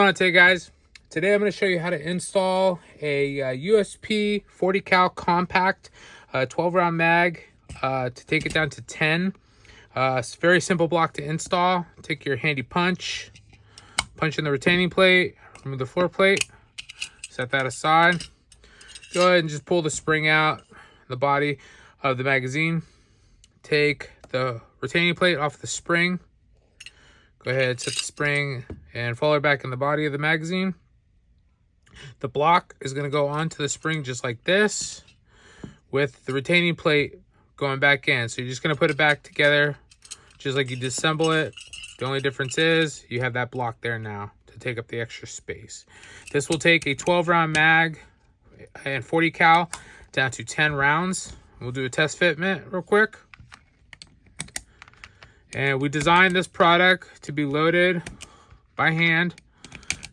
Today, guys, I'm going to show you how to install a USP 40 cal compact 12 round mag to take it down to 10. It's a very simple block to install. Take your handy punch in the retaining plate, remove the floor plate, set that aside. Go ahead and just pull the spring out, the body of the magazine. Take the retaining plate off the spring. Go ahead, set the spring and follow it back in the body of the magazine. The block is going to go onto the spring just like this, with the retaining plate going back in. So you're just going to put it back together just like you disassemble it. The only difference is you have that block there now to take up the extra space. This will take a 12 round mag and 40 cal down to 10 rounds. We'll do a test fitment real quick. And we designed this product to be loaded by hand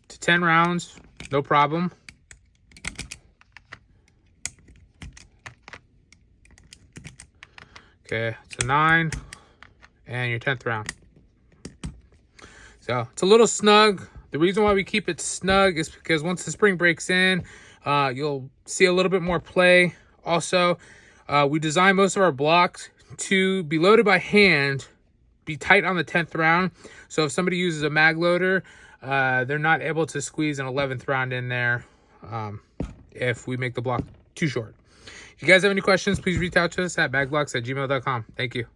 to 10 rounds, no problem. Okay, it's a 9 and your 10th round. So it's a little snug. The reason why we keep it snug is because once the spring breaks in, you'll see a little bit more play. Also, we designed most of our blocks to be loaded by hand, be tight on the 10th round. So if somebody uses a mag loader, they're not able to squeeze an 11th round in there if we make the block too short. If you guys have any questions, please reach out to us at magblocks@gmail.com. Thank you.